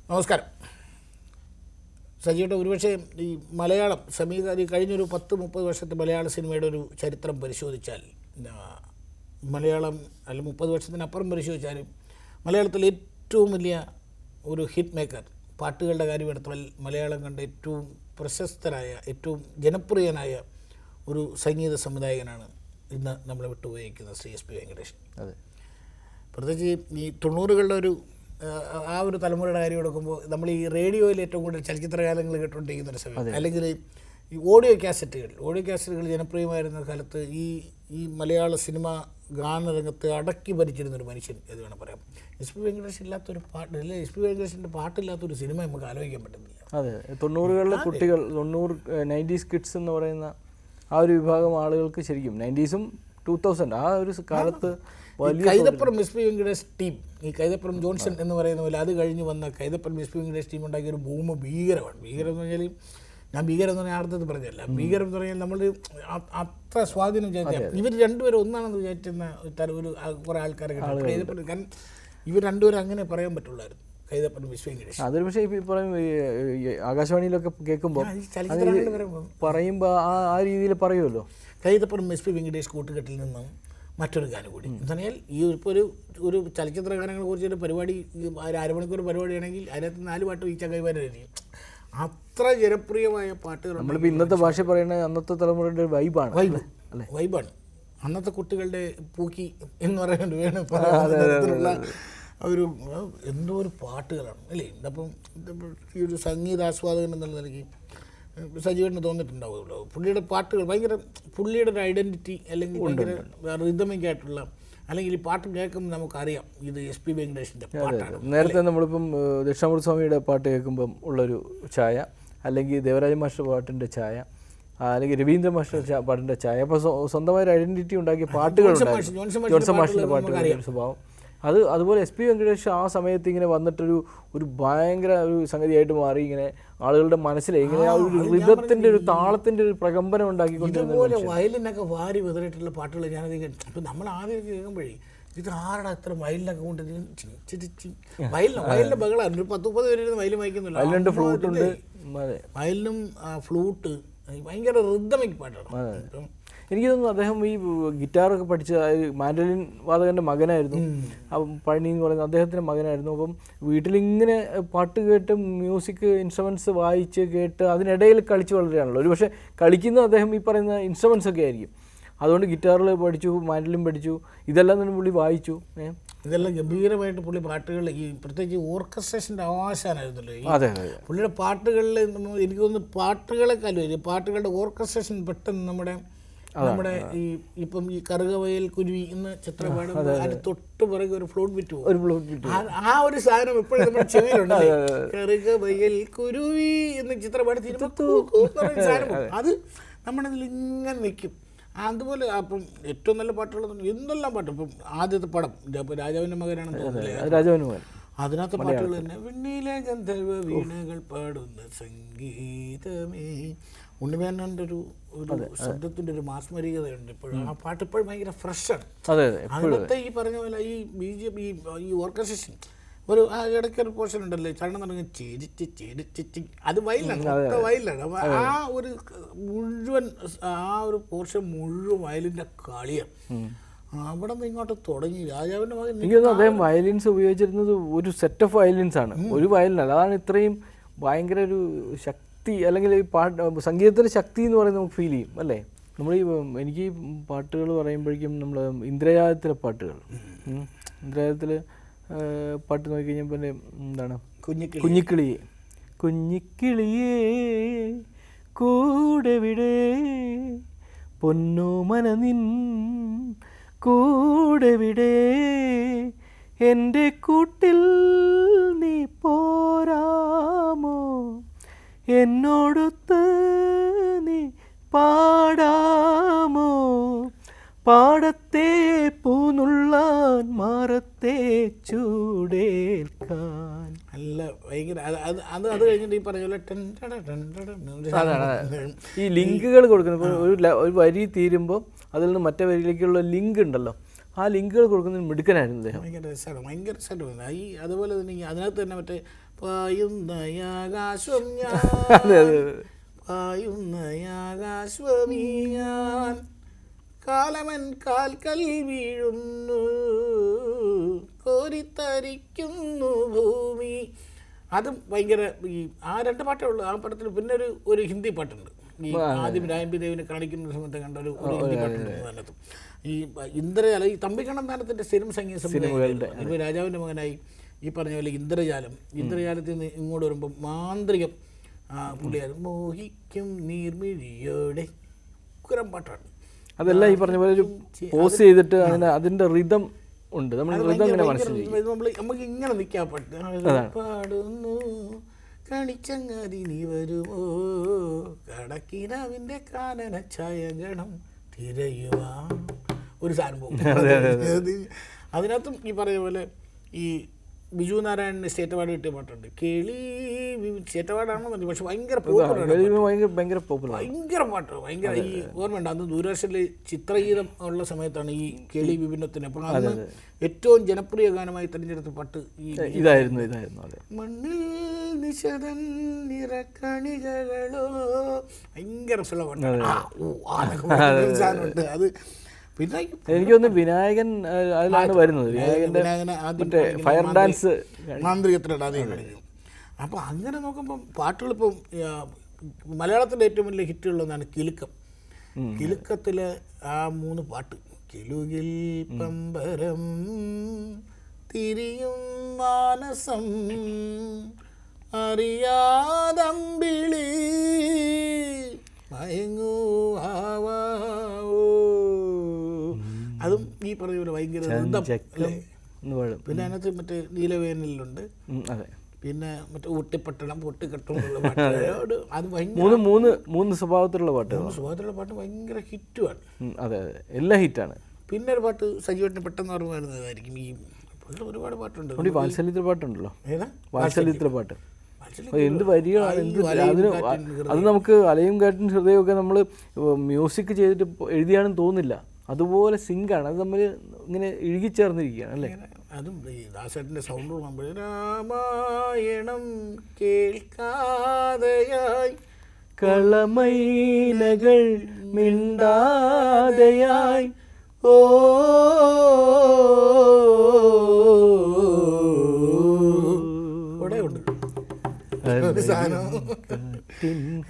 നമസ്കാരം. സജിയുടെ ഒരുപക്ഷെ ഈ മലയാളം സമീകാരി കഴിഞ്ഞൊരു 10-30 വർഷത്തെ മലയാള സിനിമയുടെ ഒരു ചരിത്രം പരിശോധിച്ചാൽ, മലയാളം അല്ല 30 വർഷത്തിനപ്പുറം പരിശോധിച്ചാലും മലയാളത്തിൽ ഏറ്റവും വലിയ ഒരു ഹിറ്റ് മേക്കർ, പാട്ടുകളുടെ കാര്യം എടുത്താൽ മലയാളം കണ്ട ഏറ്റവും പ്രശസ്തരായ ഏറ്റവും ജനപ്രിയനായ ഒരു സംഗീത സംവിധായകനാണ് ഇന്ന് നമ്മളെ വിട്ടുപോയിരിക്കുന്ന ശ്രീ SP വെങ്കടേഷൻ. അതെ, പ്രത്യേകിച്ച് ഈ 90കളുടെ ഒരു ആ ഒരു തലമുറയുടെ കാര്യം എടുക്കുമ്പോൾ നമ്മൾ ഈ റേഡിയോയിൽ ഏറ്റവും കൂടുതൽ ചലച്ചിത്രഗാനങ്ങൾ കേട്ടുകൊണ്ടിരിക്കുന്ന ഒരു സമയം, അല്ലെങ്കിൽ ഈ ഓഡിയോ കാസറ്റുകൾ ജനപ്രിയമായിരുന്ന കാലത്ത് ഈ മലയാള സിനിമ ഗാനരംഗത്ത് അടക്കി ഭരിച്ചിരുന്നൊരു മനുഷ്യൻ എന്ന് വേണം പറയാം. SP വെങ്കടേഷൻ ഇല്ലാത്തൊരു പാട്ട്, അല്ലെ SP വെങ്കടേഷൻ്റെ പാട്ടില്ലാത്തൊരു സിനിമ നമുക്ക് ആലോചിക്കാൻ പറ്റുന്നില്ല. അതെ, 90കളിലെ കുട്ടികൾ, 90s കിഡ്സ് എന്ന് പറയുന്ന ആ ഒരു വിഭാഗം ആളുകൾക്ക് ശരിക്കും 90s 2000 ആ ഒരു കാലത്ത് കൈതപ്പുറം SP വെങ്കടേഷ് ടീം, ഈ കൈതപ്പുറം ജോൺസൺ എന്ന് പറയുന്ന പോലെ അത് കഴിഞ്ഞ് വന്ന കൈതപ്പുറം SP വെങ്കടേഷ് ടീം ഉണ്ടാക്കിയ ഒരു ഭൂമി ഭീകരമാണ്. ഭീകരം എന്ന് പറഞ്ഞാൽ, ഞാൻ ഭീകരം എന്ന് പറഞ്ഞാൽ അർത്ഥത്തിൽ പറഞ്ഞല്ല, ഭീകരം എന്ന് പറഞ്ഞാൽ നമ്മൾ അത്ര സ്വാധീനം ചെയ്ത ഇവർ രണ്ടുപേരും ഒന്നാണെന്ന് വിചാരിച്ചിരുന്ന ഒരു കുറേ ആൾക്കാരെ കൈതപ്പുറം, കാരണം ഇവർ രണ്ടുപേരും അങ്ങനെ പറയാൻ പറ്റുള്ളായിരുന്നു. കൈതപ്പുറം SP വെങ്കടേഷ് അതൊരു പക്ഷേ പറയും ആകാശവാണിയിലൊക്കെ കേൾക്കുമ്പോൾ പറയുമ്പോൾ ആ രീതിയിൽ പറയുമല്ലോ. കൈതപ്പുറം SP വെങ്കടേഷ് കൂട്ടുകെട്ടിൽ നിന്നും മറ്റൊരു ഗാനം കൂടി എന്ന് പറഞ്ഞാൽ, ഈ ഇപ്പോൾ ഒരു ചലച്ചിത്ര ഗാനങ്ങളെ കുറിച്ചൊരു പരിപാടി, ഒരു അരമണിക്കൂർ പരിപാടിയാണെങ്കിൽ അതിനകത്ത് 4 പാട്ട് ഈ ചങ്ങായിമാരായിരിക്കും. അത്ര ജനപ്രിയമായ പാട്ടുകൾ. നമ്മളിപ്പോൾ ഇന്നത്തെ ഭാഷ പറയുന്നത് അന്നത്തെ തലമുറയുടെ വൈബാണ്. അന്നത്തെ കുട്ടികളുടെ പൂക്കി എന്ന് പറയുന്നത് വേണം തരത്തിലുള്ള ഒരു എന്തോ ഒരു പാട്ടുകളാണ് അല്ലേ. അപ്പം ഈ ഒരു സംഗീതാസ്വാദകൻ എന്നുള്ള നിലയ്ക്ക് സജീവന് തോന്നിയിട്ടുണ്ടാവുമല്ലോ, പുള്ളിയുടെ പാട്ടുകൾ ഭയങ്കര, പുള്ളിയുടെ ഒരു ഐഡൻറ്റിറ്റി അല്ലെങ്കിൽ ഭയങ്കര റിതമിക് ആയിട്ടുള്ള, അല്ലെങ്കിൽ ഈ പാട്ട് കേൾക്കുമ്പോൾ നമുക്കറിയാം ഇത് SP വെങ്കടേഷിൻ്റെ പാട്ടാണ്. നേരത്തെ നമ്മളിപ്പം ദക്ഷിണാമൂർത്തി സ്വാമിയുടെ പാട്ട് കേൾക്കുമ്പം ഉള്ളൊരു ഛായ, അല്ലെങ്കിൽ ദേവരാജ മാസ്റ്റർ പാട്ടിൻ്റെ ഛായ, അല്ലെങ്കിൽ രവീന്ദ്ര മാസ്റ്റർ പാട്ടിൻ്റെ ഛായ, അപ്പോൾ സ്വന്തമായ ഐഡൻറ്റിറ്റി ഉണ്ടാക്കിയ പാട്ടുകളുണ്ടായിരുന്നു. ജോൺസൺ മാസ്റ്ററിൻ്റെ പാട്ടുകളുടെ സ്വഭാവം അതുപോലെ SP വെങ്കടേഷ് ആ സമയത്ത് ഇങ്ങനെ വന്നിട്ടൊരു ഭയങ്കര ഒരു സംഗതിയായിട്ട് മാറി. ഇങ്ങനെ ആളുകളുടെ മനസ്സിലെ ഇങ്ങനെ ആ ഒരു ഋതത്തിൻ്റെ ഒരു താളത്തിൻ്റെ ഒരു പ്രകമ്പനം ഉണ്ടാക്കിക്കൊണ്ടിരുന്ന വയലിനൊക്കെ വാരി വിതറിയിട്ടുള്ള പാട്ടുകൾ ഞാനധികം ഇപ്പം നമ്മൾ ആദ്യം കേൾക്കുമ്പോഴേ ഇത് ആരുടെ അത്ര വയലിനൊക്കെ കൊണ്ട് വയലിൻ്റെ ബഹളാണ്. ഒരു 10-30 പേര് വയലും വായിക്കുന്നില്ല. വയലുണ്ട്, ഫ്ലൂട്ടുണ്ട്. വയലിനും ഫ്ലൂട്ട് ഭയങ്കര റിതമിക് പാട്ടാണ്. എനിക്ക് തോന്നുന്നു അദ്ദേഹം ഈ ഗിറ്റാറൊക്കെ പഠിച്ച മാൻഡലിൻ വാദകൻ്റെ മകനായിരുന്നു. പഴനി എന്ന് പറയുന്നത് അദ്ദേഹത്തിൻ്റെ മകനായിരുന്നു. അപ്പം വീട്ടിലിങ്ങനെ പാട്ട് കേട്ട് മ്യൂസിക് ഇൻസ്ട്രുമെൻറ്റ്സ് വായിച്ച് കേട്ട് അതിനിടയിൽ കളിച്ച് വളരുകയാണല്ലോ. ഒരു പക്ഷേ കളിക്കുന്ന അദ്ദേഹം ഈ പറയുന്ന ഇൻസ്ട്രുമെൻറ്റ്സ് ഒക്കെ ആയിരിക്കും. അതുകൊണ്ട് ഗിറ്റാറിൽ പഠിച്ചു, മാൻഡലിൻ പഠിച്ചു, ഇതെല്ലാം തന്നെ പുള്ളി വായിച്ചു. ഇതെല്ലാം ഗംഭീരമായിട്ട് പുള്ളി പാട്ടുകളിൽ, ഈ പ്രത്യേകിച്ച് ഓർക്കസ്ട്രേഷൻ്റെ ആവാശാനായിരുന്നല്ലോ ഈ പുള്ളിയുടെ പാട്ടുകളിൽ. എനിക്ക് തോന്നുന്നു പാട്ടുകളെക്കാളും പാട്ടുകളുടെ ഓർക്കസ്ട്രേഷൻ പെട്ടെന്ന് നമ്മുടെ ഈ ഇപ്പം ഈ കറുകവയൽ കുരുവി എന്ന ചിത്രപാടും അതിന് തൊട്ട് പിറകെ ഒരു ഫ്ലൂട്ട് ബിറ്റ് പോകും. ആ ഒരു സാധനം ഇപ്പോഴും നമ്മുടെ ചെവിയിലുണ്ട്. കറുകവയൽ കുരുവി എന്ന ചിത്രപാട് സാധനം അത് നമ്മുടെ ഇങ്ങനെ നിൽക്കും. അതുപോലെ അപ്പം ഏറ്റവും നല്ല പാട്ടുകൾ എന്തെല്ലാം പാട്ട്. ഇപ്പം ആദ്യത്തെ പടം ഇപ്പം രാജാവിൻ്റെ മകനാണെന്ന് തോന്നുന്നില്ലേ, അതിനകത്ത് പാട്ടുകൾ തന്നെ വെണ്ണിലെ ഗന്ധർവ വീണകൾ പാടുന്ന സംഗീതമേ, ഉണ്ണിമേനോൻ്റെ ഒരു ശബ്ദത്തിൻ്റെ ഒരു മാസ്മരികതയുണ്ട് ഇപ്പോഴും. ആ പാട്ട് ഇപ്പോഴും ഭയങ്കര ഫ്രഷാണ്. അതിനകത്ത് ഈ പറഞ്ഞ പോലെ ഈ BGM ഈ ഓർക്കസ്ട്രേഷൻ ഒരു ഇടയ്ക്കൊരു പോർഷൻ ഉണ്ടല്ലോ, ചരണം തുടങ്ങി ചേരിച്ച് അത് വയലിലാണ്. അപ്പോൾ ആ ഒരു മുഴുവൻ ആ ഒരു പോർഷൻ മുഴുവൻ വയലിൻ്റെ കളിയാണ്. അവിടെ നിന്ന് ഇങ്ങോട്ട് തുടങ്ങി രാജാവിൻ്റെ മകൻ. എനിക്ക് തോന്നുന്നു അദ്ദേഹം വയലിൻസ് ഉപയോഗിച്ചിരുന്നത് ഒരു സെറ്റ് ഓഫ് വയലിൻസ് ആണ്, ഒരു വയലിനല്ല. അതാണ് ഇത്രയും ഭയങ്കര ഒരു ശക്തി, അല്ലെങ്കിൽ ഈ സംഗീതത്തിൻ്റെ ശക്തി എന്ന് പറയുന്നത് നമുക്ക് ഫീൽ ചെയ്യും അല്ലേ. എനിക്ക് ഈ പാട്ടുകൾ പറയുമ്പോഴേക്കും നമ്മൾ ഇന്ദ്രജാലത്തിലെ പാട്ടുകൾ, ഇന്ദ്രജാലത്തിൽ പാട്ട് നോക്കിക്കഴിഞ്ഞാൽ പിന്നെ എന്താണ്, കുഞ്ഞിക്കിളിയേ കൂടെ വിടെ പൊന്നോമന നിൻ കൂടെ വിടെ എൻ്റെ കൂട്ടിൽ നീ പോരാമോ എന്നോടൊത്ത് നീ പാടാമോ പാടത്തെ പൂനുള്ളാൻ മാറത്തെ ചൂടേൽക്കാൻ. അല്ല ഭയങ്കര അത് കഴിഞ്ഞിട്ട് ഈ പറഞ്ഞ പോലെ ഈ ലിങ്കുകൾ കൊടുക്കുന്നത്. ഒരു വരി തീരുമ്പോൾ അതിൽ നിന്ന് മറ്റേ വരിയിലേക്കുള്ള ലിങ്ക് ഉണ്ടല്ലോ, ആ ലിങ്കുകൾ കൊടുക്കുന്നതിന് മിടുക്കനായിരുന്നു അദ്ദേഹം. ഭയങ്കര രസമാണ്. ഈ അതുപോലെ തന്നെ അതിനകത്ത് തന്നെ മറ്റേ പായുന്നയാകാശം ഞാൻ, പായുന്നയാകാശമീ ഞാൻ, കാലമൻ കാൽക്കൽ വീഴുന്നു, കോരിത്തരിക്കുന്നു ഭൂമി. അതും ഭയങ്കര ഈ ആ 2 പാട്ടേ ഉള്ളൂ ആ പടത്തിൽ. പിന്നെ ഒരു ഹിന്ദി പാട്ടുണ്ട്, ഈ ആദ്യം രാംബി ദേവിനെ കാണിക്കുന്ന സമയത്ത് കണ്ട ഒരു ഹിന്ദി പാട്ടുണ്ട് അതിനകത്തും. ഈ ഇന്ദ്രജാലം, ഈ തമ്പിക്കണ്ണൻ താനത്തിൻ്റെ സ്ഥിരം സംഗീത സംവിധാനം. ഇപ്പോൾ രാജാവിൻ്റെ മകനായി ഈ പറഞ്ഞ പോലെ ഇന്ദ്രജാലത്തിൽ നിന്ന് ഇങ്ങോട്ട് വരുമ്പോൾ മാന്ത്രികം പുള്ളിയാൽ മോഹിക്കും നീർമിഴിയോടെ ഉഗ്രം പാട്ടാണ്. അതെല്ലാം ഈ പറഞ്ഞ പോലെ ഒരു പോസ് ചെയ്തിട്ട് അതിൻ്റെ റിതം ഉണ്ട്. നമ്മൾ നമുക്ക് ഇങ്ങനെ നിൽക്കാൻ പറ്റും. പാടുന്നു കണിച്ചങ്ങാതി നീ വരുമോ, കടക്കിനാവിൻ്റെ കാനന ഛായഗണം തിരയുവാ ഒരു സാധനം പോകും. അതിനകത്തും ഈ പറഞ്ഞ പോലെ ഈ ബിജു നാരായണന് സ്റ്റേറ്റ് അവാർഡ് കിട്ടിയ പാട്ടുണ്ട്. കേളി സ്റ്റേറ്റ് അവാർഡാണെന്ന് പറഞ്ഞു, പക്ഷെ ഭയങ്കര പോപ്പുലർ, ഭയങ്കര പാട്ട്, ഭയങ്കര. ഈ ഓർമ്മയുണ്ട് അന്ന് ദൂരദർശനിൽ ചിത്രഗീതം ഉള്ള സമയത്താണ് ഈ കേളി വിഭിന്നത്തിന്. അപ്പോൾ അന്ന് ഏറ്റവും ജനപ്രിയ ഗാനമായി തിരഞ്ഞെടുത്ത പാട്ട് ഇതായിരുന്നു. മണ്ണിൽ നിശതൻ നിറക്കണികളോ, ഭയങ്കര രസമുള്ള പാട്ടാണ്. അത് പിന്നെ എനിക്കൊന്ന് വിനായകൻ അതിലാണ് വരുന്നത്. വിനായകനെ ഫയർ ഡാൻസ് മാന്ത്രികത്തിലാണ് ആദ്യം കാണിക്കും. അപ്പോൾ അങ്ങനെ നോക്കുമ്പം പാട്ടുകളിപ്പം മലയാളത്തിൻ്റെ ഏറ്റവും വലിയ ഹിറ്റുള്ളതാണ് കിലുക്കം. കിലുക്കത്തിലെ ആ 3 പാട്ട്, കിലുകിൽ പമ്പരം തിരിയും മാനസം അറിയാതമ്പിളി മയങ്ങൂ ആവാ, അതും ഈ പറഞ്ഞ പോലെ ഭയങ്കര. പിന്നെ അതിനകത്ത് മറ്റേ നീലവേനലുണ്ട്, പിന്നെ മറ്റേ ഊട്ടിപ്പട്ടണം പൊട്ടിക്കെട്ടും അത് ഭയങ്കര മൂന്ന് സ്വഭാവത്തിലുള്ള പാട്ട് ഭയങ്കര ഹിറ്റുമാണ്. അതെ, എല്ലാം ഹിറ്റാണ്. പിന്നെ ഒരു പാട്ട് സജീവത്തിന് പെട്ടെന്ന് ഓർമ്മ വരുന്നതായിരിക്കും. ഈ ഒരുപാട് പാട്ടുണ്ട്. വാത്സല്യത്തിലെ പാട്ടുണ്ടല്ലോ, വാത്സല്യത്തിലെ പാട്ട് എന്ത് വരികളാണ്, അത് നമുക്ക് അലയും കാറ്റും ഹൃദയമൊക്കെ നമ്മൾ മ്യൂസിക് ചെയ്തിട്ട് എഴുതിയാണെന്ന് തോന്നില്ല, അതുപോലെ സിങ്കാണ്. അത് നമ്മൾ ഇങ്ങനെ ഇഴുകിച്ചേർന്നിരിക്കുകയാണ് അല്ലേ. അതും ഈ ദാസേട്ടൻ്റെ സൗണ്ട് നമ്മൾ രാമായണം കേൾക്കാതെയായി, കളമൈനകൾ മിണ്ടാതെയായി, ഓ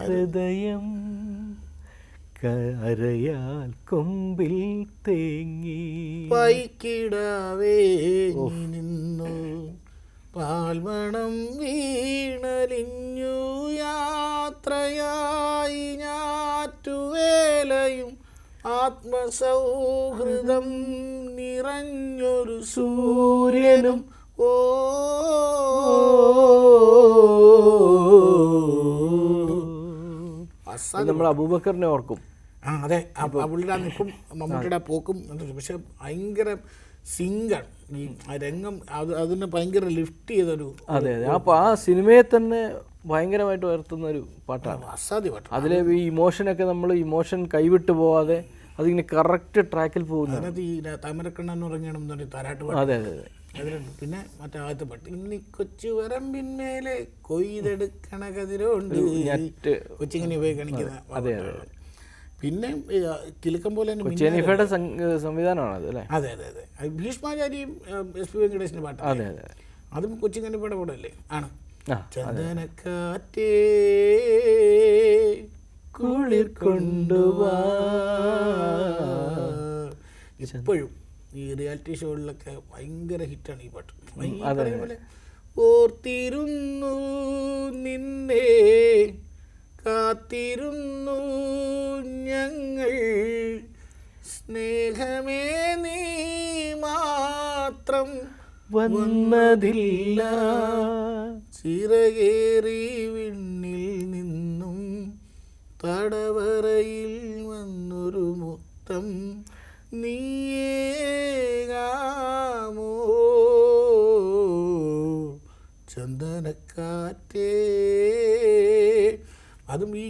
ഹൃദയം കരയാൽ കൊമ്പിൽ തേങ്ങി, പൈക്കിടാവേ നിന്നു പാൽമണം വീണലിഞ്ഞു, യാത്രയായി ഞാറ്റുവേലയും ആത്മസൗഹൃദം നിറഞ്ഞൊരു സൂര്യനും, ഓ നമ്മൾ അബൂബക്കറിനെ ഓർക്കും. അതെ, പുള്ളിയുടെ നിൽക്കും മമ്മൂട്ടിയുടെ പോക്കും. പക്ഷെ ഭയങ്കര സിംഗാണ് ഈ രംഗം, അതിനെ ഭയങ്കര ലിഫ്റ്റ് ചെയ്തൊരു. അതെ അതെ, അപ്പോൾ ആ സിനിമയെ തന്നെ ഭയങ്കരമായിട്ട് ഉയർത്തുന്ന ഒരു പാട്ടാണ്, അസാധ്യ പാട്ട്. അതിലെ ഈ ഇമോഷനൊക്കെ നമ്മൾ ഇമോഷൻ കൈവിട്ട് പോവാതെ അതിങ്ങനെ കറക്റ്റ് ട്രാക്കിൽ പോകുന്നു. അതിനകത്ത് ഈ താമരക്കണ്ണൻ ഉറങ്ങണം എന്ന് പറഞ്ഞ താരാട്ട് പാട്ട്. അതെ അതെ അതെ. അതിലുണ്ട്. പിന്നെ മറ്റേ ആദ്യത്തെ പാട്ട്, ഇനി കൊച്ചു വരമ്പിന്മേലെ കൊയ്തെടുക്കണ കതിരോണ്ട്, കൊച്ചിങ്ങനെ ഉപയോഗി കാണിക്കുന്ന. അതെ അതെ. പിന്നെ കിലുക്കം പോലെ ചെന്നിഫയുടെ സംവിധാനമാണ് അത് അല്ലേ. അതെ അതെ അതെ. ഭീഷ്മാചാരിയും SP വെങ്കടേശൻ്റെ പാട്ട്. അതെ അതെ, അതും കൊച്ചി കന്നിപ്പയുടെ കൂടെ അല്ലേ ആണ്. ചന്ദനക്കാറ്റേ കുളിർ കൊണ്ടുവാ. ഇപ്പോഴും ഈ റിയാലിറ്റി ഷോകളിലൊക്കെ ഭയങ്കര ഹിറ്റാണ് ഈ പാട്ട്. പോലെ ഓർത്തിരുന്നു നിന്നെ കാത്തിരുന്നു ഞങ്ങൾ, സ്നേഹമേ നീ മാത്രം വന്നതില്ല, ചിറകേറി വിണ്ണിൽ നിന്നും തടവറയിൽ വന്നൊരു മുത്തം നീയേകാമോ ചന്ദനക്കാറ്റേ. അതും ഈ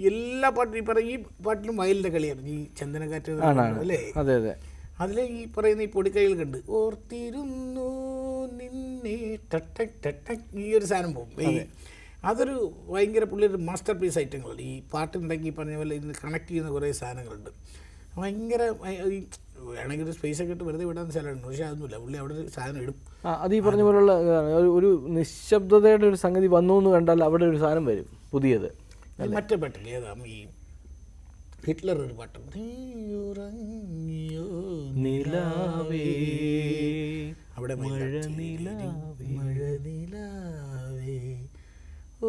എല്ലാ പാട്ടും ഈ പാട്ടിലും വയലിൻ്റെ കളിയാണ് ഈ ചന്ദനക്കാറ്റ് അല്ലേ. അതെ അതെ. അതിലെ ഈ പറയുന്ന ഈ പൊടിക്കൈകൾ കണ്ട് ഓർത്തിരുന്നു നിന്നെ ടട്ടക് ടട്ടക് ഈ ഒരു സാധനം പോകും. അതൊരു ഭയങ്കര പുള്ളിയൊരു മാസ്റ്റർ പീസ് ഐറ്റങ്ങളുണ്ട്. ഈ പാട്ടുണ്ടെങ്കിൽ പറഞ്ഞ പോലെ ഇതിന് കണക്ട് ചെയ്യുന്ന കുറേ സാധനങ്ങളുണ്ട്. ഭയങ്കര വേണമെങ്കിൽ ഒരു സ്പേസ് ഒക്കെ ഇട്ട് വെറുതെ വിടാൻ സ്ഥലമുണ്ട്, പക്ഷേ അതൊന്നുമില്ല, പുള്ളി അവിടെ ഒരു സാധനം ഇടും. അത് ഈ പറഞ്ഞ പോലുള്ള ഒരു നിശബ്ദതയുടെ ഒരു സംഗതി വന്നു എന്ന് കണ്ടാൽ അവിടെ ഒരു സാധനം വരും പുതിയത്. മറ്റേ പാട്ടില്ല, ഏതാ ഈ ഹിറ്റ്ലർ ഒരു പാട്ട്, അവിടെ മഴനിലാവേ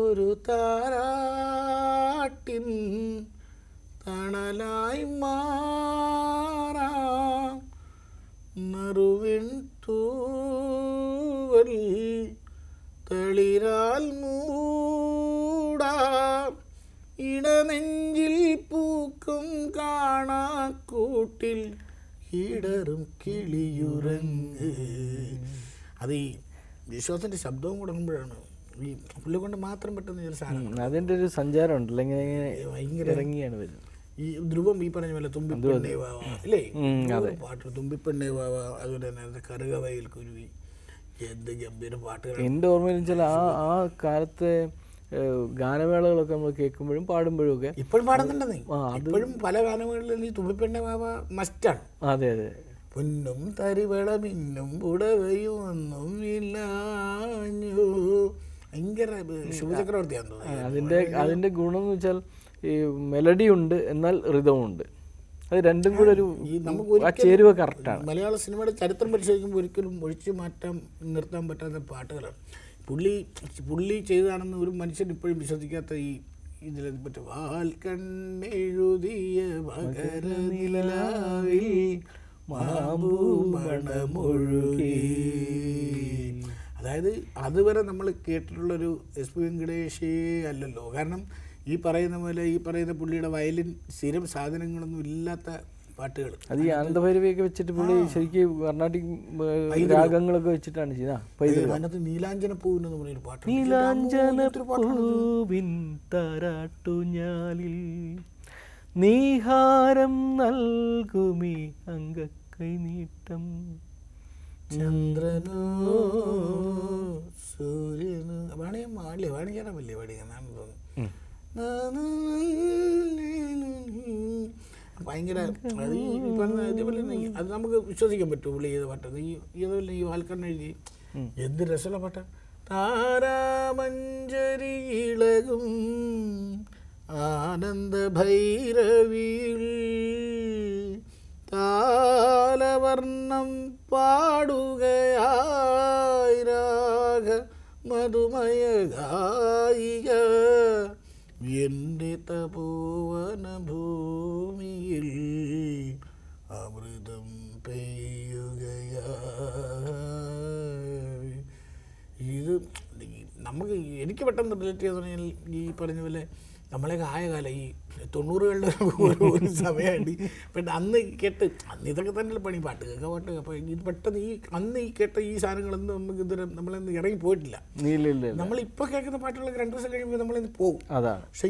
ഒരു താരാട്ടിൻ തണലായി മാറാം നറുവിൻ തൂവൽ തളിരാൽ മൂടാം ഇടനെഞ്ചിൽ പൂക്കും കാണാക്കൂട്ടിൽ ഇടറും കിളിയുറങ്ങ്. അത് ഈ വിശ്വാസത്തിൻ്റെ ശബ്ദവും കൊടുക്കുമ്പോഴാണ് ഈ പുള്ളി കൊണ്ട് മാത്രം പറ്റുന്ന ഒരു സാധനം. അതിൻ്റെ ഒരു സഞ്ചാരം ഉണ്ടല്ലോ, ഇങ്ങനെ ഭയങ്കര ഇറങ്ങിയാണ് വരുന്നത്. ഈ ധ്രുവം ഈ പറഞ്ഞ പോലെ തുമ്പിപ്പെണ്ണേ വാവ അല്ലേ, പാട്ട് തുമ്പിപ്പെണ്ണേ വാവ, അതുപോലെ തന്നെ കറുകവയൽ കുരുവി, എന്ത് ഗംഭീര പാട്ടുകൾ. എൻ്റെ ഓർമ്മയിൽ വെച്ചാൽ ആ കാലത്തെ ഗാനമേളകളൊക്കെ നമ്മൾ കേൾക്കുമ്പോഴും പാടുമ്പോഴും ഒക്കെ ഇപ്പോഴും പാടുന്നുണ്ടെന്നേ, ഇപ്പോഴും പല ഗാനമേളകളിലും ഈ തുമ്പിപ്പെണ്ണേ വാവ മസ്റ്റാണ്. അതെ അതെ. പൊന്നും തരിവളമിന്നും പുടവയും ഒന്നും ഇല്ലാഞ്ഞു, ഭയങ്കര ശിവചക്രവർത്തിയാന്ന് തോന്നുന്നു. അതിൻ്റെ ഗുണം എന്ന് വെച്ചാൽ ഈ മെലഡി ഉണ്ട് എന്നാൽ റിതമുണ്ട്, അത് രണ്ടും കൂടെ ഒരു ചേരുവ കറക്റ്റാണ്. മലയാള സിനിമയുടെ ചരിത്രം പരിശോധിക്കുമ്പോൾ ഒരിക്കലും ഒഴിച്ചു നിർത്താൻ പറ്റാത്ത പാട്ടുകളാണ്. പുള്ളി ചെയ്തതാണെന്ന് ഒരു മനുഷ്യൻ ഇപ്പോഴും വിശ്വസിക്കാത്ത ഈ ഇതിനെ പറ്റി വാൽ കണ്ണെഴുതിയ മകരനിലാവിൽ മാമ്പൂമണമൊഴുകി. അതായത് അതുവരെ നമ്മൾ കേട്ടിട്ടുള്ളൊരു എസ് പി വെങ്കടേഷേ അല്ലല്ലോ. കാരണം ഈ പറയുന്ന പോലെ ഈ പറയുന്ന പുള്ളിയുടെ വയലിൻ സ്ഥിരം സാധനങ്ങളൊന്നും ഇല്ലാത്ത പാട്ടുകൾ, അത് ഈ ആനന്ദഭൈരവിയൊക്കെ വെച്ചിട്ട് പുള്ളി ശരിക്കും കർണാട്ടിക് രാഗങ്ങളൊക്കെ വെച്ചിട്ടാണ് ചെയ്യുന്നത്. അതിനകത്ത് നീലാഞ്ജനപ്പൂവിനെന്ന് പറഞ്ഞൊരു പാട്ട്, നീലാഞ്ജനപ്പൂവിൻ താരാട്ടുഞ്ഞാലിൽ നീഹാരം നൽകുമി അങ്കക്കൈ നീട്ടം ചന്ദ്രനോ സൂര്യനോ വാണിജ്യാനല്ലേ പാടിയെന്നാണ് തോന്നുന്നു. ഭയങ്കര അത് ഈ പറഞ്ഞ ഇതേപോലെ അത് നമുക്ക് വിശ്വസിക്കാൻ പറ്റും പുള്ളി ചെയ്ത പാട്ട്. ഇതേപോലെ ഈ വാൽക്കണ്ണ എഴുതി എന്ത് രസമുള്ള പാട്ട. താരാമഞ്ജരി ഇളകും ആനന്ദ ഭൈരവിയിൽ താലവർണ്ണം പാടുകയായി രാഗ മധുമയ ഗായിക എൻ്റെ തപോവന ഭൂമിയിൽ അമൃതം പെയ്യുകയായി. ഇത് എനിക്ക് പെട്ടെന്ന് റിലേറ്റ് ചെയ്തെന്ന് പറഞ്ഞാൽ ഈ പറഞ്ഞ പോലെ നമ്മളെയൊക്കെ ആയ കാലം ഈ 90കളുടെ ഒരു സമയമുണ്ട്. പക്ഷെ അന്ന് ഇതൊക്കെ തന്നെ പണി പാട്ട് കേൾക്കാൻ പാട്ട്. അപ്പോൾ ഇത് പെട്ടെന്ന് അന്ന് കേട്ട ഈ സാധനങ്ങളൊന്നും നമുക്ക് ഇതുവരെ നമ്മളൊന്നും ഇറങ്ങി പോയിട്ടില്ല. നമ്മളിപ്പോൾ കേൾക്കുന്ന പാട്ടുകളൊക്കെ 2 ദിവസം കഴിയുമ്പോൾ നമ്മളിന്ന് പോകും. പക്ഷേ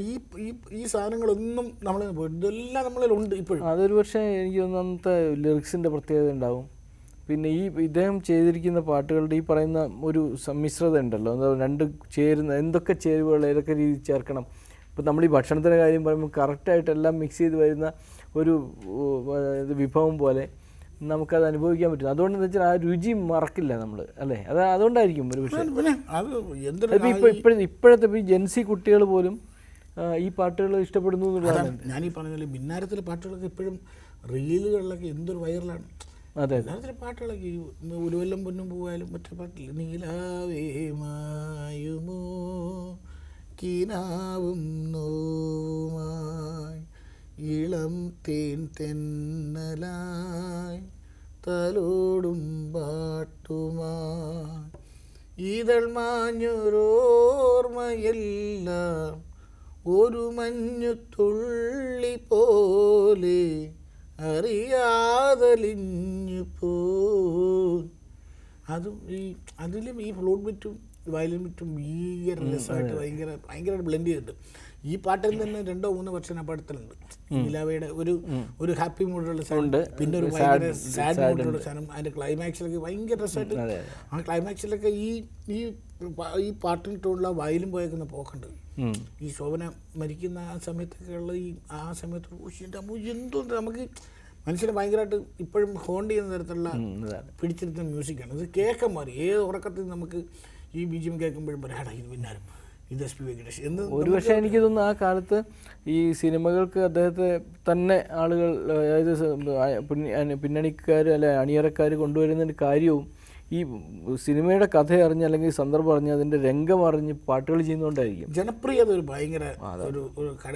ഈ സാധനങ്ങളൊന്നും നമ്മളിന്ന് പോയിട്ട് ഇതെല്ലാം നമ്മളിലുണ്ട് ഇപ്പോഴും. അതൊരു പക്ഷേ എനിക്ക് തോന്നുന്നു അന്നത്തെ ലിറിക്സിൻ്റെ പ്രത്യേകത ഉണ്ടാവും. പിന്നെ ഇദ്ദേഹം ചെയ്തിരിക്കുന്ന പാട്ടുകളുടെ ഈ പറയുന്ന ഒരു സമ്മിശ്രത ഉണ്ടല്ലോ, രണ്ട് ചേരുന്ന എന്തൊക്കെ ചേരുവകൾ ഏതൊക്കെ രീതിയിൽ ചേർക്കണം. ഇപ്പോൾ നമ്മൾ ഈ ഭക്ഷണത്തിൻ്റെ കാര്യം പറയുമ്പോൾ കറക്റ്റായിട്ടെല്ലാം മിക്സ് ചെയ്ത് വരുന്ന ഒരു വിഭവം പോലെ നമുക്കത് അനുഭവിക്കാൻ പറ്റും. അതുകൊണ്ടെന്ന് വെച്ചാൽ ആ രുചി മറക്കില്ല നമ്മൾ, അല്ലേ? അതുകൊണ്ടായിരിക്കും ഒരു വിഷയം. ഇപ്പോഴത്തെ ഈ ജെൻസി കുട്ടികൾ പോലും ഈ പാട്ടുകൾ ഇഷ്ടപ്പെടുന്നു എന്നുള്ളതാണ്. ഞാൻ ഈ പറഞ്ഞ മിന്നാരത്തിലെ പാട്ടുകളൊക്കെ ഇപ്പോഴും റീലുകളിലൊക്കെ എന്തൊരു വൈറലാണ്. അതെ, മിന്നാരത്തിലെ പാട്ടുകളൊക്കെ ഒരു കൊല്ലം പൊന്നും പോവായാലും മറ്റേ പാട്ടില്ല, നീലാവേ മായുമോ കിനാവും നോവുമായി ഇളം തേൻ തെന്നലായി തലോടും പാട്ടുമായി ഇതൾ മാഞ്ഞൊരോർമ്മയെല്ലാം ഒരു മഞ്ഞു തുള്ളി പോലെ അറിയാതലിഞ്ഞു പോ. അതും അതിലും ഈ ഫ്ലൂട്ട് ബിറ്റും വയലിൻ ബിറ്റും ഭീകര രസമായിട്ട് ഭയങ്കരമായിട്ട് ബ്ലെൻഡ് ചെയ്തിട്ടുണ്ട്. ഈ പാട്ടിൽ തന്നെ 2-3 വെർഷൻ പടത്തിലുണ്ട്. നിലാവയുടെ ഒരു ഹാപ്പി മൂഡിലുള്ള സാധനം, പിന്നെ ഒരു ഭയങ്കര സാഡ് മൂഡിലുള്ള സാധനം. അതിൻ്റെ ക്ലൈമാക്സിലൊക്കെ ഭയങ്കര രസമായിട്ട് ആ ക്ലൈമാക്സിലൊക്കെ ഈ പാട്ടിട്ടുള്ള വയലും പോയേക്കുന്ന പോക്കുണ്ട്. ഈ ശോഭന മരിക്കുന്ന ആ സമയത്തൊക്കെയുള്ള ആ സമയത്ത് എന്തോ നമുക്ക് മനുഷ്യനെ ഭയങ്കരമായിട്ട് ഇപ്പോഴും ഹോണ്ട് ചെയ്യുന്ന തരത്തിലുള്ള പിടിച്ചിരുത്തുന്ന മ്യൂസിക്കാണ്. ഇത് കേൾക്കാൻ മാറി ഏത് ഉറക്കത്തിൽ നമുക്ക് ഈ ബീജിയം കേൾക്കുമ്പോഴും പറയാടാ ഇത് പിന്നാരും ഇത് SP വെങ്കടേഷ് എന്ന്. ഒരു പക്ഷേ എനിക്ക് തോന്നുന്നു ആ കാലത്ത് ഈ സിനിമകൾക്ക് അദ്ദേഹത്തെ തന്നെ ആളുകൾ, അതായത് പിന്നണിക്കാർ അല്ലെ അണിയറക്കാർ കൊണ്ടുവരുന്നതിൻ്റെ കാര്യവും ഈ സിനിമയുടെ കഥ അറിഞ്ഞ് അല്ലെങ്കിൽ സന്ദർഭം അറിഞ്ഞ് അതിൻ്റെ രംഗം അറിഞ്ഞ് പാട്ടുകൾ ചെയ്യുന്നതുകൊണ്ടായിരിക്കും. ജനപ്രിയത ഒരു ഭയങ്കര ഒരു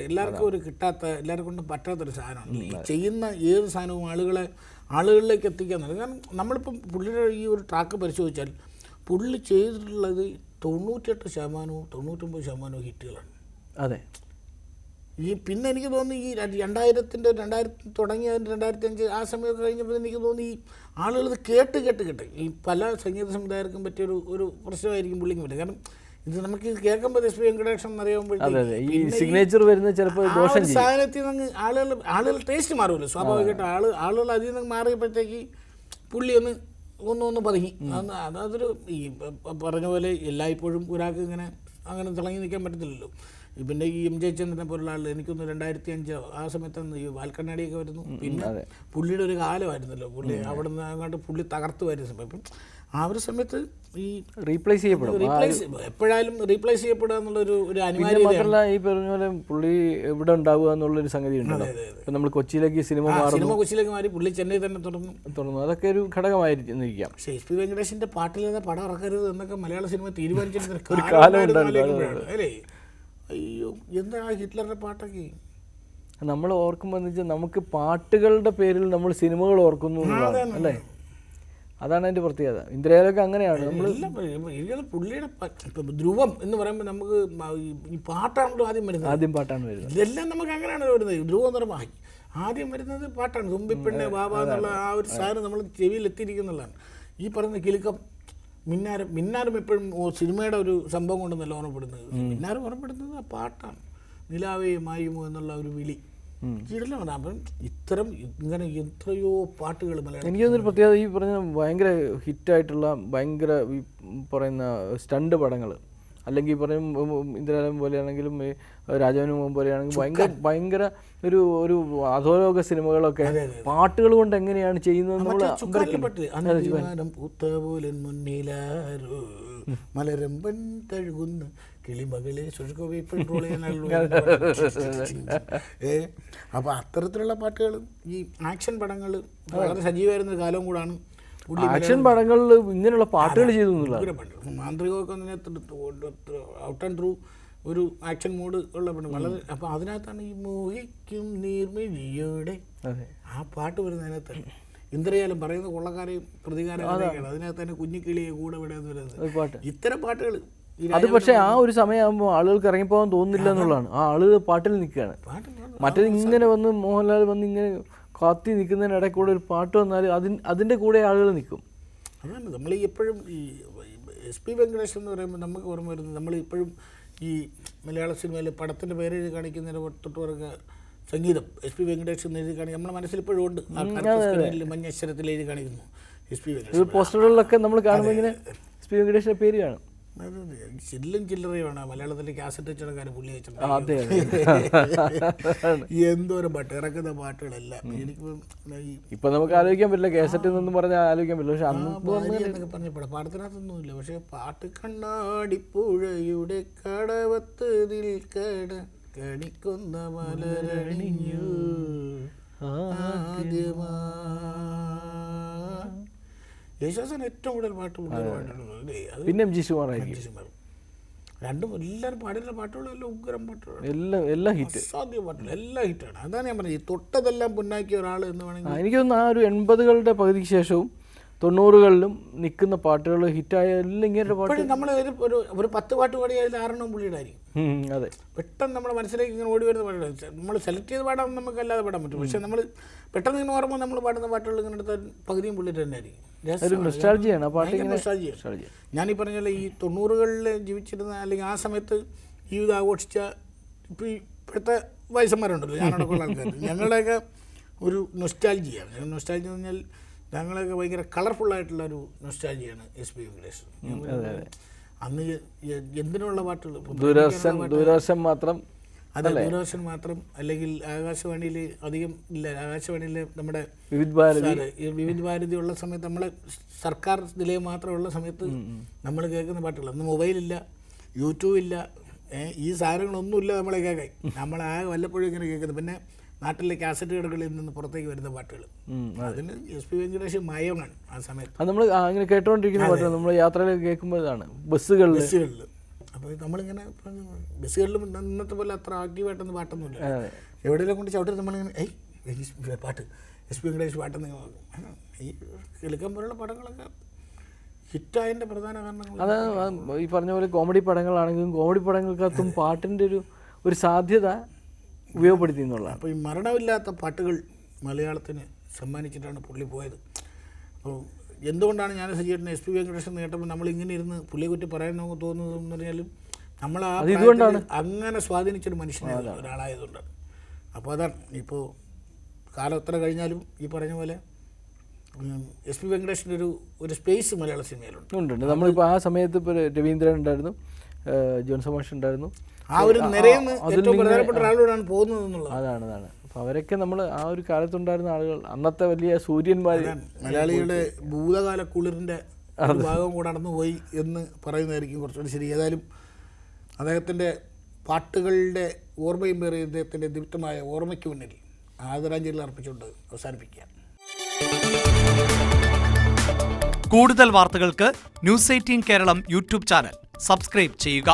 എല്ലാവർക്കും ഒരു കിട്ടാത്ത, എല്ലാവർക്കും കൊണ്ടും പറ്റാത്തൊരു സാധനമാണ്. ഈ ചെയ്യുന്ന ഏത് സാധനവും ആളുകളിലേക്ക് എത്തിക്കാൻ. കാരണം നമ്മളിപ്പം പുള്ളിയുടെ ഈ ഒരു ട്രാക്ക് പരിശോധിച്ചാൽ പുള്ളി ചെയ്തിട്ടുള്ളത് 98% 99% ഹിറ്റുകളാണ്. അതെ. പിന്നെ എനിക്ക് തോന്നുന്നു ഈ 2000 തുടങ്ങിയ 2005 ആ സമയമൊക്കെ കഴിഞ്ഞപ്പോൾ എനിക്ക് തോന്നി ഈ ആളുകൾ ഇത് കേട്ട് ഈ പല സംഗീത സംവിധായകർക്കും പറ്റിയൊരു പ്രശ്നമായിരിക്കും പുള്ളിക്ക് പറ്റും. കാരണം ഇത് നമുക്ക് കേൾക്കുമ്പോൾ SP വെങ്കടേഷൻ എന്നറിയാകുമ്പോഴത്തേക്കും സാധനത്തിൽ നിന്ന് ആളുകൾ ടേസ്റ്റ് മാറുമല്ലോ സ്വാഭാവികമായിട്ട്. ആളുകൾ അതിൽ നിന്ന് മാറിയപ്പോഴത്തേക്ക് പുള്ളി ഒന്ന് പതുങ്ങി. അതൊരു ഈ പറഞ്ഞ പോലെ എല്ലായ്പ്പോഴും ഒരാൾക്ക് അങ്ങനെ തിളങ്ങി നിൽക്കാൻ പറ്റത്തില്ലല്ലോ. പിന്നെ ഈ MJ ചന്ദ്രനെ പോലുള്ള ആൾ എനിക്കൊന്ന് 2005 ആ സമയത്താണ് ഈ വാൽക്കണ്ണാടിയൊക്കെ വരുന്നു. പിന്നെ പുള്ളിയുടെ ഒരു കാലമായിരുന്നല്ലോ, പുള്ളി അവിടെ നിന്ന് അങ്ങോട്ട് പുള്ളി തകർത്ത് വരുന്ന സമയം. ഇപ്പം ആ ഒരു സമയത്ത് ഈ റീപ്ലേസ് എപ്പോഴായാലും റീപ്ലേസ് ചെയ്യപ്പെടുക എന്നുള്ളൊരു അനിവാര്യത. ഈ പറഞ്ഞ പോലെ പുള്ളി ഇവിടെ ഉണ്ടാവുക എന്നുള്ളൊരു സംഗതി ഉണ്ടല്ലോ. ഇപ്പം നമ്മൾ കൊച്ചിയിലേക്ക് സിനിമ മാറി പുള്ളി ചെന്നൈ തന്നെ തുറന്നു. അതൊക്കെ ഒരു ഘടകമായിരിക്കാം. പക്ഷേ SP വെങ്കടേഷിന്റെ പാട്ടിലേതാ പടം ഇറക്കരുത് എന്നൊക്കെ മലയാള സിനിമ തീരുമാനിച്ചിരുന്ന ഒരു കാലം അല്ലേ. അയ്യോ എന്താ ഹിറ്റ്ലറുടെ പാട്ടൊക്കെ നമ്മൾ ഓർക്കുമ്പോൾ എന്ന് വെച്ചാൽ നമുക്ക് പാട്ടുകളുടെ പേരിൽ നമ്മൾ സിനിമകൾ ഓർക്കുന്നു അല്ലേ. അതാണ് അതിൻ്റെ പ്രത്യേകത. ഇന്ദ്രയിലൊക്കെ അങ്ങനെയാണ്. പുള്ളിയുടെ ധ്രുവം എന്ന് പറയുമ്പോൾ നമുക്ക് ഈ പാട്ടാണല്ലോ ആദ്യം പാട്ടാണ് വരുന്നത്. ഇതെല്ലാം നമുക്ക് അങ്ങനെയാണ് വരുന്നത്. ധ്രുവം എന്ന് പറയുമ്പോൾ ആദ്യം വരുന്നത് പാട്ടാണ്. തുമ്പിപ്പെണ്ണെ ബാബ എന്നുള്ള ആ ഒരു സാധനം നമ്മൾ ചെവിയിൽ എത്തിയിരിക്കുന്നുള്ളതാണ്. ഈ പറയുന്ന കിലുക്കം, മിന്നാരം എപ്പോഴും സിനിമയുടെ ഒരു സംഭവം കൊണ്ടെന്നല്ല ഓർമ്മപ്പെടുന്നത്. മിന്നാരം ഓർമ്മപ്പെടുന്നത് ആ പാട്ടാണ്. നിലാവേ മായുമോ എന്നുള്ള ഒരു വിളി കിടലാണ്. അപ്പം ഇത്തരം ഇങ്ങനെ എത്രയോ പാട്ടുകൾ മലയാളം. എനിക്കൊന്നൊരു പ്രത്യേകത ഈ പറഞ്ഞ ഭയങ്കര ഹിറ്റായിട്ടുള്ള ഭയങ്കര ഈ പറയുന്ന സ്റ്റണ്ട് പടങ്ങൾ, അല്ലെങ്കിൽ പറയും ഇന്ദ്രജാലം പോലെയാണെങ്കിലും രാജാവിനും പോലെയാണെങ്കിലും ഭയങ്കര ഒരു അധോലോക സിനിമകളൊക്കെ പാട്ടുകൾ കൊണ്ട് എങ്ങനെയാണ് ചെയ്യുന്നത്. മലരമ്പൻ തഴുകുന്ന കിളിമകളെ സുഴുകോവി പെട്രോൾ അപ്പോൾ അത്തരത്തിലുള്ള പാട്ടുകളും ഈ ആക്ഷൻ പടങ്ങൾ വളരെ സജീവമായിരുന്ന ഒരു കാലവും കൂടാണ്. ആക്ഷൻ പടങ്ങളിൽ ഇങ്ങനെയുള്ള പാട്ടുകൾ ചെയ്തു. മാന്ത്രികമൊക്കെ ഔട്ട് ആൻഡ് ത്രൂ ഒരു ആക്ഷൻ മൂഡ് ഉള്ള പടം വളരെ. അപ്പോൾ അതിനകത്താണ് ഈ മോഹിക്കും നീർമിഴിയോടെ ആ പാട്ട് വരുന്നതിനകത്ത് ഇന്ദ്രജാലം പറയുന്ന കൊള്ളക്കാരെയും പ്രതികാരങ്ങളൊക്കെയാണ്. അതിനകത്ത് തന്നെ കുഞ്ഞിക്കിളിയെ കൂടെ വിടാന്ന് വരുന്നത് ഇത്തരം പാട്ടുകൾ. അത് പക്ഷേ ആ ഒരു സമയമാകുമ്പോൾ ആളുകൾക്ക് ഇറങ്ങിപ്പോകാൻ തോന്നുന്നില്ല എന്നുള്ളതാണ്. ആ ആളുകൾ പാട്ടിൽ നിൽക്കുകയാണ്. മറ്റേത് ഇങ്ങനെ വന്ന് മോഹൻലാൽ വന്ന് ഇങ്ങനെ കാത്തി നിൽക്കുന്നതിനിടയിൽ കൂടെ ഒരു പാട്ട് വന്നാൽ അതിൻ്റെ കൂടെ ആളുകൾ നിൽക്കും. അതാണ് നമ്മൾ എപ്പോഴും ഈ SP വെങ്കടേഷ് എന്ന് പറയുമ്പോൾ നമുക്ക് ഓർമ്മ വരുന്നത്, നമ്മളിപ്പോഴും ഈ മലയാള സിനിമയിൽ പടത്തിൻ്റെ പേര് എഴുതി കാണിക്കുന്നതിന് തൊട്ടുപുറകെ സംഗീതം SP വെങ്കടേഷ് എന്ന് എഴുതി കാണിക്കും. നമ്മുടെ മനസ്സിലിപ്പോഴും ഉണ്ട്. മഞ്ഞക്ഷരത്തിൽ എഴുതി കാണിക്കുന്നു SP വെങ്കടേഷ്. പോസ്റ്ററുകളിലൊക്കെ നമ്മൾ കാണുമ്പോൾ ഇങ്ങനെ SP വെങ്കടേഷിൻ്റെ പേര് കാണും. ചില്ലും ചില്ലറയുമാണ് മലയാളത്തിലെ കാസറ്റ് വെച്ചെടുക്കാനും പുള്ളി വെച്ചിട്ടുണ്ട്. എന്തോരം പാട്ട് ഇറക്കുന്ന പാട്ടുകളെല്ലാം എനിക്ക് ഇപ്പൊ നമുക്ക് ആലോചിക്കാൻ പറ്റില്ല. കാസറ്റ് എന്നൊന്നും പറഞ്ഞാൽ ആലോചിക്കാൻ പറ്റില്ല. പക്ഷെ എന്നൊക്കെ പറഞ്ഞ പാടത്തിനകത്തൊന്നുമില്ല. പക്ഷെ പാട്ട് കണ്ണാടിപ്പുഴയുടെ കടവത്ത് നിൽക്കട കണിക്കുന്ന മലരണിഞ്ഞു ആദ്യമാ. യേശുദാസൻ ഏറ്റവും കൂടുതൽ പാട്ട് പിന്നെ MG ശ്രീകുമാറായിരിക്കും. രണ്ടും എല്ലാവരും പാടിയുള്ള പാട്ടുകളെല്ലാം ഉഗ്രം പാട്ടുകളാണ്. എല്ലാം ഹിറ്റ്, അസാധ്യ പാട്ടുകൾ എല്ലാം ഹിറ്റാണ്. അതാണ് ഞാൻ പറഞ്ഞത്, ഈ തൊട്ടതെല്ലാം പൊന്നാക്കിയ ഒരാൾ എന്ന് വേണമെങ്കിൽ. എനിക്ക് തോന്നുന്നു ആ ഒരു 80കളുടെ പകുതിക്ക് ശേഷവും 90കളിലും നിൽക്കുന്ന പാട്ടുകൾ ഹിറ്റായ എല്ലാം ഇങ്ങനെ പാട്ട് നമ്മൾ ഒരു 10 പാട്ട് പാടി അതിൽ 6 പുള്ളിയുടെ ആയിരിക്കും. അതെ, പെട്ടെന്ന് നമ്മുടെ മനസ്സിലേക്ക് ഇങ്ങനെ ഓടി വരുന്ന പാട്ടുകൾ നമ്മൾ സെലക്ട് ചെയ്ത് പാടാൻ നമുക്ക് അല്ലാതെ പാടാൻ പറ്റും. പക്ഷെ നമ്മൾ പെട്ടെന്ന് ഇങ്ങനെ ഓർമ്മ നമ്മൾ പാടുന്ന പാട്ടുകൾ ഇങ്ങനെ എടുത്താൽ പകുതിയും പുള്ളിയുടെ തന്നെ ആയിരിക്കും. നൊസ്റ്റാൾജിയാണ് ആ പാട്ട്. ഞാനീ പറഞ്ഞാൽ ഈ 90കളിൽ ജീവിച്ചിരുന്ന അല്ലെങ്കിൽ ആ സമയത്ത് ജീവിതം ആഘോഷിച്ച ഇപ്പോൾ ഇപ്പോഴത്തെ വയസ്സന്മാരുണ്ടല്ലോ, ഞാനടക്കമുള്ള ആൾക്കാർ, ഞങ്ങളുടെയൊക്കെ ഒരു നൊസ്റ്റാൾജിയാണ്. നൊസ്റ്റാൾജി എന്ന് പറഞ്ഞാൽ ഞങ്ങളൊക്കെ ഭയങ്കര കളർഫുള്ളായിട്ടുള്ള ഒരു നൊസ്റ്റാൾജിയാണ് എസ് പി വെങ്കടേഷ്. അന്ന് എന്തിനുള്ള പാട്ടുകൾ, ദൂരദർശൻ മാത്രം, അതെ ദൂരദർശൻ മാത്രം, അല്ലെങ്കിൽ ആകാശവാണിയിൽ അധികം ഇല്ല. ആകാശവാണിയിൽ നമ്മുടെ വിവിധ ഭാരതി ഉള്ള സമയത്ത്, നമ്മളെ സർക്കാർ നിലയം മാത്രമുള്ള സമയത്ത് നമ്മൾ കേൾക്കുന്ന പാട്ടുകൾ. അന്ന് മൊബൈലില്ല, യൂട്യൂബ് ഇല്ല, ഈ സാധനങ്ങളൊന്നുമില്ല നമ്മളെ കേൾക്കാൻ. നമ്മളാകെ വല്ലപ്പോഴും ഇങ്ങനെ കേൾക്കുന്നത്. പിന്നെ നാട്ടിലെ കാസറ്റ് കടകളിൽ നിന്ന് പുറത്തേക്ക് വരുന്ന പാട്ടുകൾ, അതിന് എസ് പി വെങ്കടേഷ് മയമാണ് ആ സമയത്ത്. അത് നമ്മൾ അങ്ങനെ കേട്ടോണ്ടിരിക്കുന്ന പാട്ടുകൾ നമ്മൾ യാത്രയിൽ കേൾക്കുമ്പോഴാണ് ബസ്സുകളിൽ. അപ്പോൾ നമ്മളിങ്ങനെ ബസ്സുകളിലും ഇന്നത്തെ പോലെ അത്ര ആക്റ്റീവായിട്ടൊന്നും പാട്ടൊന്നുമില്ല. എവിടെയെല്ലാം കൊണ്ട് ചവിട്ടി നമ്മളിങ്ങനെ പാട്ട് എസ് പി വെങ്കടേഷ് പാട്ടെന്ന് ഈ കേൾക്കാൻ പോലുള്ള പടങ്ങളൊക്കെ ഹിറ്റായതിൻ്റെ പ്രധാന കാരണങ്ങൾ. അത് ഈ പറഞ്ഞ പോലെ കോമഡി പടങ്ങളാണെങ്കിലും കോമഡി പടങ്ങൾക്കകത്തും പാട്ടിൻ്റെ ഒരു സാധ്യത ഉപയോഗപ്പെടുത്തി എന്നുള്ളതാണ്. അപ്പോൾ ഈ മരണമില്ലാത്ത പാട്ടുകൾ മലയാളത്തിന് സമ്മാനിച്ചിട്ടാണ് പുള്ളി പോയത്. അപ്പോൾ എന്തുകൊണ്ടാണ് ഞാൻ സജീവനെ എസ് പി വെങ്കടേഷൻ കേട്ടപ്പോൾ നമ്മളിങ്ങനെ ഇരുന്ന് പുള്ളിയെ കുറ്റി പറയാൻ നമുക്ക് തോന്നുന്നതെന്ന് പറഞ്ഞാലും നമ്മൾ ആ അങ്ങനെ സ്വാധീനിച്ചൊരു മനുഷ്യനാണ്, ഒരാളായതുകൊണ്ടാണ്. അപ്പോൾ അതാണ് ഇപ്പോൾ കാലം എത്ര കഴിഞ്ഞാലും ഈ പറഞ്ഞ പോലെ എസ് പി വെങ്കടേഷിൻ്റെ ഒരു സ്പേസ് മലയാള സിനിമയിലുണ്ട്. ഉണ്ട്. നമ്മളിപ്പോൾ ആ സമയത്ത് ഇപ്പോൾ രവീന്ദ്രൻ ഉണ്ടായിരുന്നു, ജോൺസൺ മാഷ് ഉണ്ടായിരുന്നു. ആ ഒരു നിരയെന്ന് ഏറ്റവും പ്രധാനപ്പെട്ട ഒരാളോടാണ് പോകുന്നത് എന്നുള്ളത്. അതാണ്. അപ്പോൾ അവരൊക്കെ നമ്മൾ ആ ഒരു കാലത്തുണ്ടായിരുന്ന ആളുകൾ, അന്നത്തെ വലിയ സൂര്യന്മാർ. മലയാളിയുടെ ഭൂതകാല കുളിരിൻ്റെ ഭാഗം കൂടെ നടന്നുപോയി എന്ന് പറയുന്നതായിരിക്കും കുറച്ചുകൂടി ശരി. ഏതായാലും അദ്ദേഹത്തിൻ്റെ പാട്ടുകളുടെ ഓർമ്മയും പേറി അദ്ദേഹത്തിൻ്റെ ദീപ്തമായ ഓർമ്മയ്ക്ക് മുന്നിൽ ആദരാഞ്ജലി അർപ്പിച്ചുകൊണ്ട് അവസാനിപ്പിക്കുക. കൂടുതൽ വാർത്തകൾക്ക് news 18 Keralam YouTube channel subscribe ചെയ്യുക.